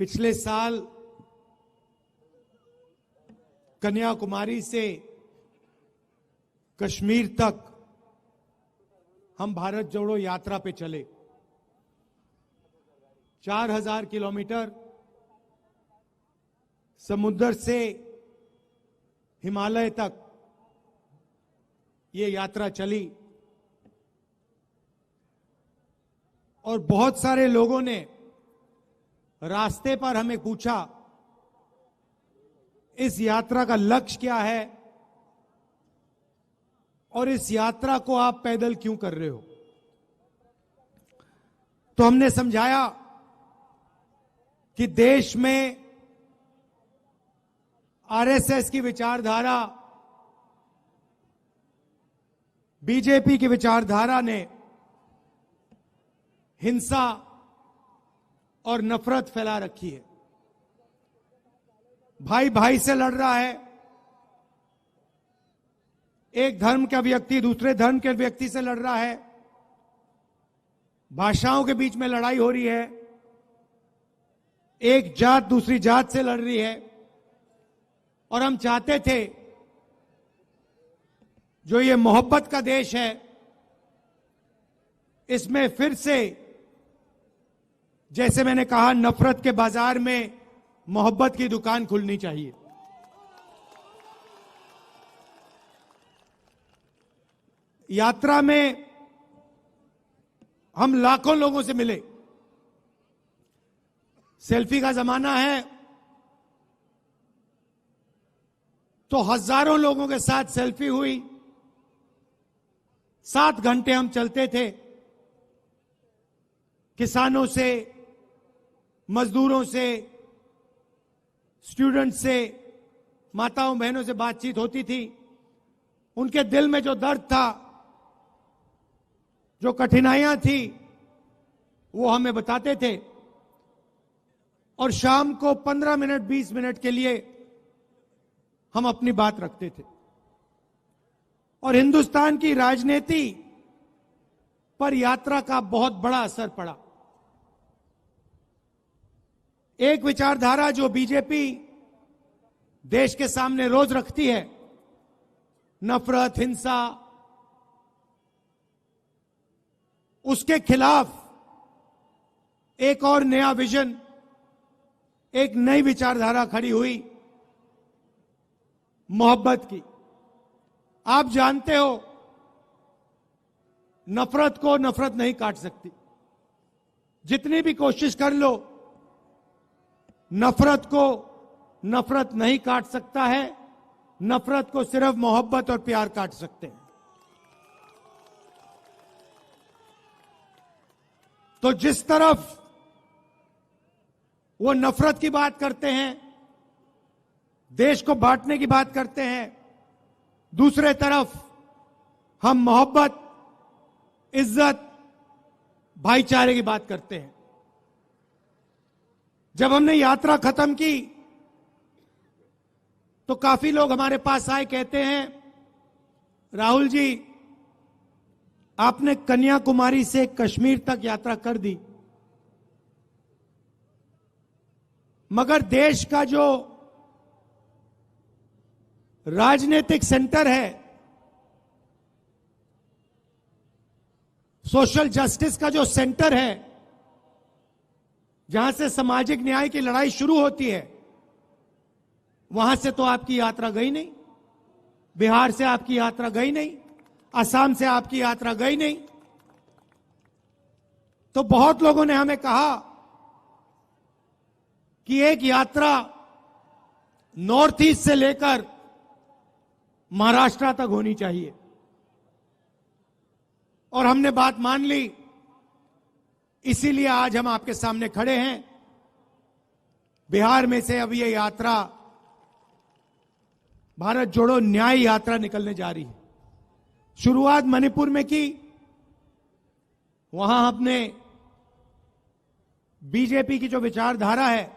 पिछले साल कन्याकुमारी से कश्मीर तक हम भारत जोड़ो यात्रा पे चले। 4000 किलोमीटर समुद्र से हिमालय तक ये यात्रा चली और बहुत सारे लोगों ने रास्ते पर हमें पूछा, इस यात्रा का लक्ष्य क्या है और इस यात्रा को आप पैदल क्यों कर रहे हो। तो हमने समझाया कि देश में आरएसएस की विचारधारा, बीजेपी की विचारधारा ने हिंसा और नफरत फैला रखी है। भाई भाई से लड़ रहा है, एक धर्म का व्यक्ति दूसरे धर्म के व्यक्ति से लड़ रहा है, भाषाओं के बीच में लड़ाई हो रही है, एक जात दूसरी जात से लड़ रही है। और हम चाहते थे जो ये मोहब्बत का देश है, इसमें फिर से, जैसे मैंने कहा, नफरत के बाजार में मोहब्बत की दुकान खुलनी चाहिए। यात्रा में हम लाखों लोगों से मिले। सेल्फी का जमाना है तो हजारों लोगों के साथ सेल्फी हुई। 7 घंटे हम चलते थे। किसानों से, मजदूरों से, स्टूडेंट से, माताओं बहनों से बातचीत होती थी। उनके दिल में जो दर्द था, जो कठिनाइयां थी, वो हमें बताते थे। और शाम को 15 मिनट 20 मिनट के लिए हम अपनी बात रखते थे। और हिंदुस्तान की राजनीति पर यात्रा का बहुत बड़ा असर पड़ा। एक विचारधारा जो बीजेपी देश के सामने रोज रखती है, नफरत, हिंसा, उसके खिलाफ एक और नया विजन, एक नई विचारधारा खड़ी हुई, मोहब्बत की। आप जानते हो, नफरत को नफरत नहीं काट सकती। जितनी भी कोशिश कर लो, नफरत को नफरत नहीं काट सकता है। नफरत को सिर्फ मोहब्बत और प्यार काट सकते हैं। तो जिस तरफ वो नफरत की बात करते हैं, देश को बांटने की बात करते हैं, दूसरे तरफ हम मोहब्बत, इज्जत, भाईचारे की बात करते हैं। जब हमने यात्रा खत्म की तो काफी लोग हमारे पास आए, कहते हैं, राहुल जी, आपने कन्याकुमारी से कश्मीर तक यात्रा कर दी, मगर देश का जो राजनीतिक सेंटर है, सोशल जस्टिस का जो सेंटर है, जहां से सामाजिक न्याय की लड़ाई शुरू होती है, वहां से तो आपकी यात्रा गई नहीं। बिहार से आपकी यात्रा गई नहीं, असम से आपकी यात्रा गई नहीं। तो बहुत लोगों ने हमें कहा कि एक यात्रा नॉर्थ ईस्ट से लेकर महाराष्ट्र तक होनी चाहिए। और हमने बात मान ली, इसीलिए आज हम आपके सामने खड़े हैं। बिहार में से अब ये यात्रा, भारत जोड़ो न्याय यात्रा, निकलने जा रही है। शुरुआत मणिपुर में की, वहां हमने बीजेपी की जो विचारधारा है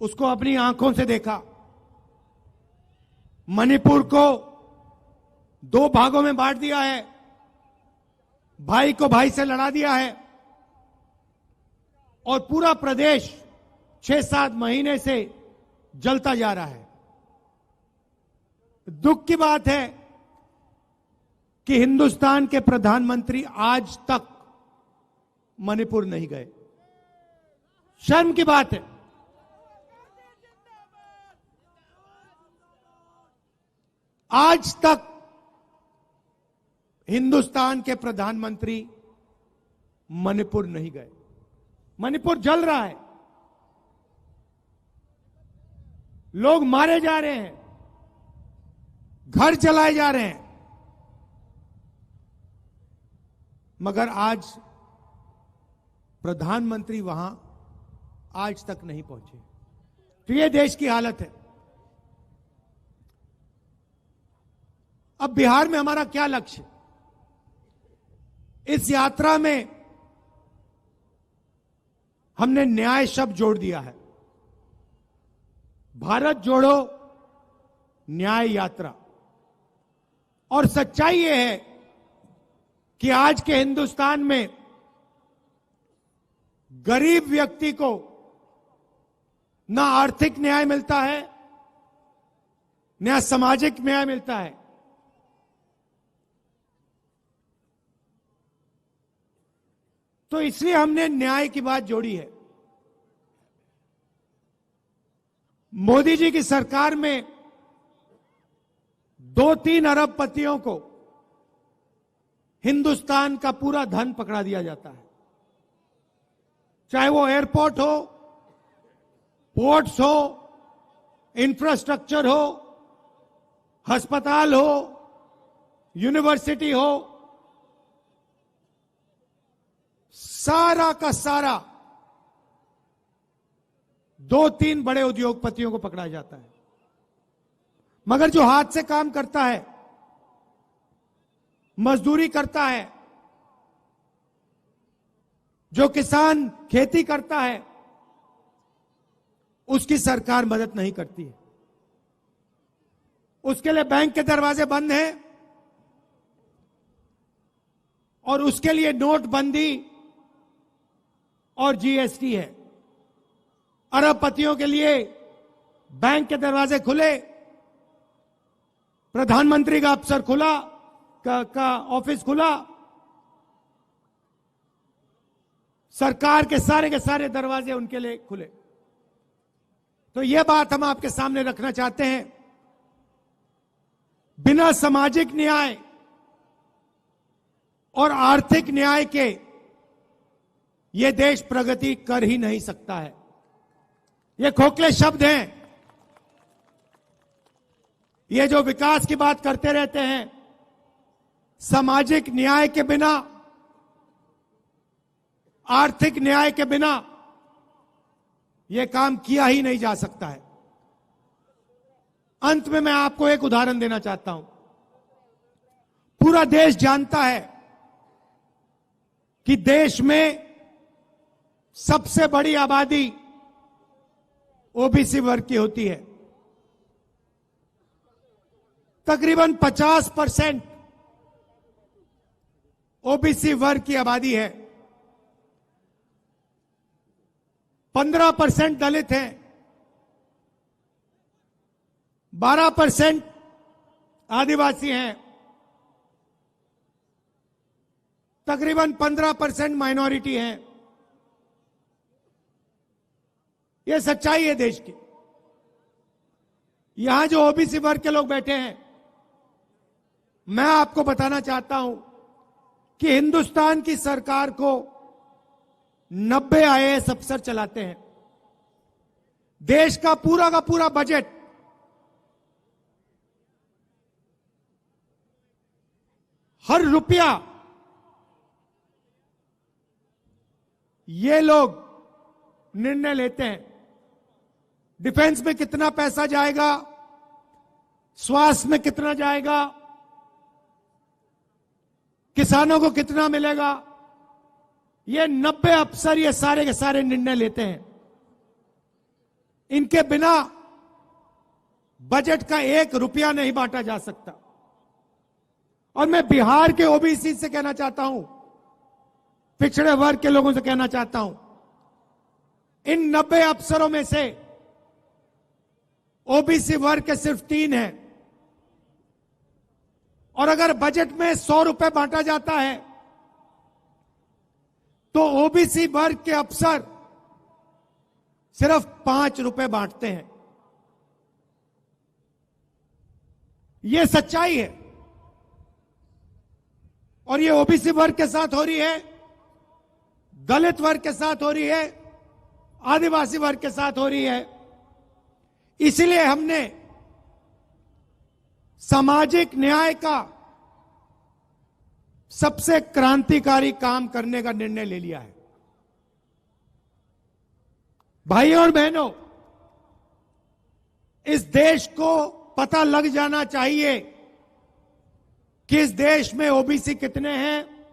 उसको अपनी आंखों से देखा। मणिपुर को 2 भागों में बांट दिया है, भाई को भाई से लड़ा दिया है। और पूरा प्रदेश 6-7 महीने से जलता जा रहा है। दुख की बात है कि हिंदुस्तान के प्रधानमंत्री आज तक मणिपुर नहीं गए। शर्म की बात है। आज तक हिंदुस्तान के प्रधानमंत्री मणिपुर नहीं गए। मणिपुर जल रहा है, लोग मारे जा रहे हैं, घर जलाए जा रहे हैं, मगर आज प्रधानमंत्री वहां आज तक नहीं पहुंचे। तो ये देश की हालत है। अब बिहार में हमारा क्या लक्ष्य? इस यात्रा में हमने न्याय शब्द जोड़ दिया है। भारत जोड़ो न्याय यात्रा। और सच्चाई यह है कि आज के हिंदुस्तान में गरीब व्यक्ति को ना आर्थिक न्याय मिलता है, ना सामाजिक न्याय मिलता है। तो इसलिए हमने न्याय की बात जोड़ी है। मोदी जी की सरकार में 2-3 अरबपतियों को हिंदुस्तान का पूरा धन पकड़ा दिया जाता है, चाहे वो एयरपोर्ट हो, पोर्ट्स हो, इंफ्रास्ट्रक्चर हो, अस्पताल हो, यूनिवर्सिटी हो, सारा का सारा 2-3 बड़े उद्योगपतियों को पकड़ा जाता है। मगर जो हाथ से काम करता है, मजदूरी करता है, जो किसान खेती करता है, उसकी सरकार मदद नहीं करती है। उसके लिए बैंक के दरवाजे बंद हैं और उसके लिए नोटबंदी और जीएसटी है। अरबपतियों के लिए बैंक के दरवाजे खुले, प्रधानमंत्री का अफसर खुला का ऑफिस खुला, सरकार के सारे दरवाजे उनके लिए खुले। तो यह बात हम आपके सामने रखना चाहते हैं। बिना सामाजिक न्याय और आर्थिक न्याय के यह देश प्रगति कर ही नहीं सकता है। ये खोखले शब्द हैं। ये जो विकास की बात करते रहते हैं, सामाजिक न्याय के बिना, आर्थिक न्याय के बिना यह काम किया ही नहीं जा सकता है। अंत में मैं आपको एक उदाहरण देना चाहता हूं। पूरा देश जानता है कि देश में सबसे बड़ी आबादी ओबीसी वर्ग की होती है। तकरीबन 50% ओबीसी वर्ग की आबादी है। 15% दलित हैं, 12% आदिवासी हैं, तकरीबन 15% माइनॉरिटी हैं। यह सच्चाई है देश की। यहां जो ओबीसी वर्ग के लोग बैठे हैं, मैं आपको बताना चाहता हूं कि हिंदुस्तान की सरकार को 90 आईएएस अफसर चलाते हैं। देश का पूरा बजट हर रुपया ये लोग निर्णय लेते हैं। डिफेंस में कितना पैसा जाएगा, स्वास्थ्य में कितना जाएगा, किसानों को कितना मिलेगा, ये 90 अफसर ये सारे के सारे निर्णय लेते हैं। इनके बिना बजट का 1 रुपया नहीं बांटा जा सकता। और मैं बिहार के ओबीसी से कहना चाहता हूं, पिछड़े वर्ग के लोगों से कहना चाहता हूं इन 90 अफसरों में से ओबीसी वर्ग के सिर्फ 3 हैं। और अगर बजट में 100 रुपए बांटा जाता है तो ओबीसी वर्ग के अफसर सिर्फ 5 रुपए बांटते हैं। यह सच्चाई है। और ये ओबीसी वर्ग के साथ हो रही है, दलित वर्ग के साथ हो रही है, आदिवासी वर्ग के साथ हो रही है। इसलिए हमने सामाजिक न्याय का सबसे क्रांतिकारी काम करने का निर्णय ले लिया है। भाइयों और बहनों, इस देश को पता लग जाना चाहिए कि इस देश में ओबीसी कितने हैं,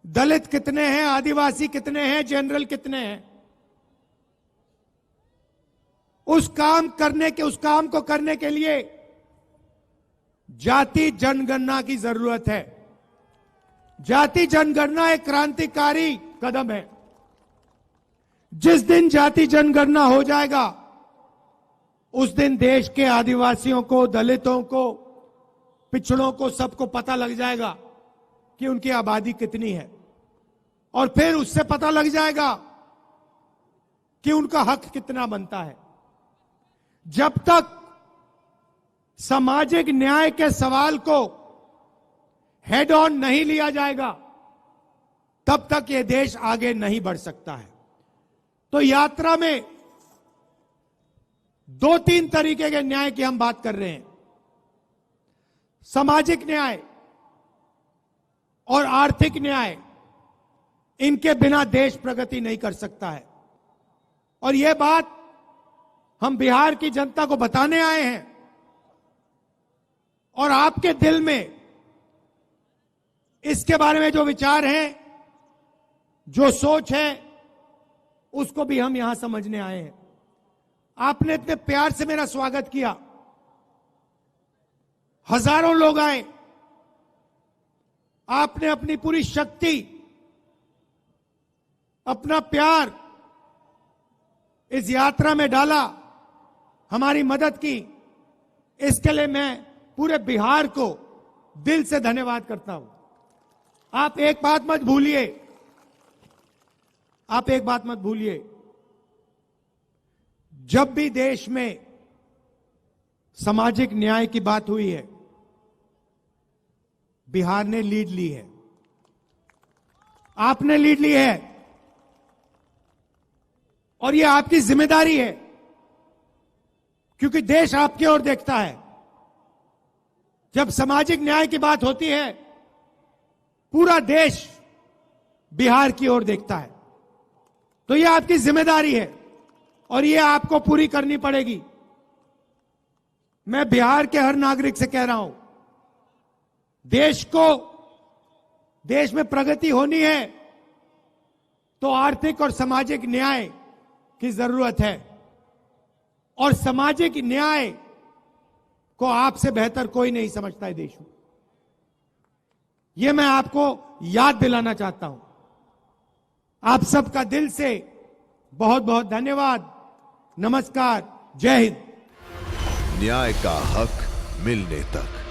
दलित कितने हैं, आदिवासी कितने हैं, जनरल कितने हैं। उस काम को करने के लिए जाति जनगणना की जरूरत है। जाति जनगणना एक क्रांतिकारी कदम है। जिस दिन जाति जनगणना हो जाएगा उस दिन देश के आदिवासियों को, दलितों को, पिछड़ों को, सबको पता लग जाएगा कि उनकी आबादी कितनी है। और फिर उससे पता लग जाएगा कि उनका हक कितना बनता है। जब तक सामाजिक न्याय के सवाल को हेड ऑन नहीं लिया जाएगा तब तक यह देश आगे नहीं बढ़ सकता है। तो यात्रा में 2-3 तरीके के न्याय की हम बात कर रहे हैं। सामाजिक न्याय और आर्थिक न्याय, इनके बिना देश प्रगति नहीं कर सकता है। और यह बात हम बिहार की जनता को बताने आए हैं। और आपके दिल में इसके बारे में जो विचार हैं, जो सोच है, उसको भी हम यहां समझने आए हैं। आपने इतने प्यार से मेरा स्वागत किया, हजारों लोग आए, आपने अपनी पूरी शक्ति, अपना प्यार इस यात्रा में डाला, हमारी मदद की। इसके लिए मैं पूरे बिहार को दिल से धन्यवाद करता हूं। आप एक बात मत भूलिए, जब भी देश में सामाजिक न्याय की बात हुई है, बिहार ने लीड ली है, आपने लीड ली है। और यह आपकी जिम्मेदारी है, क्योंकि देश आपकी ओर देखता है। जब सामाजिक न्याय की बात होती है, पूरा देश बिहार की ओर देखता है। तो यह आपकी जिम्मेदारी है और यह आपको पूरी करनी पड़ेगी। मैं बिहार के हर नागरिक से कह रहा हूं, देश में प्रगति होनी है तो आर्थिक और सामाजिक न्याय की जरूरत है। और सामाजिक न्याय को आपसे बेहतर कोई नहीं समझता है देश में। यह मैं आपको याद दिलाना चाहता हूं। आप सबका दिल से बहुत बहुत धन्यवाद। नमस्कार, जय हिंद। न्याय का हक मिलने तक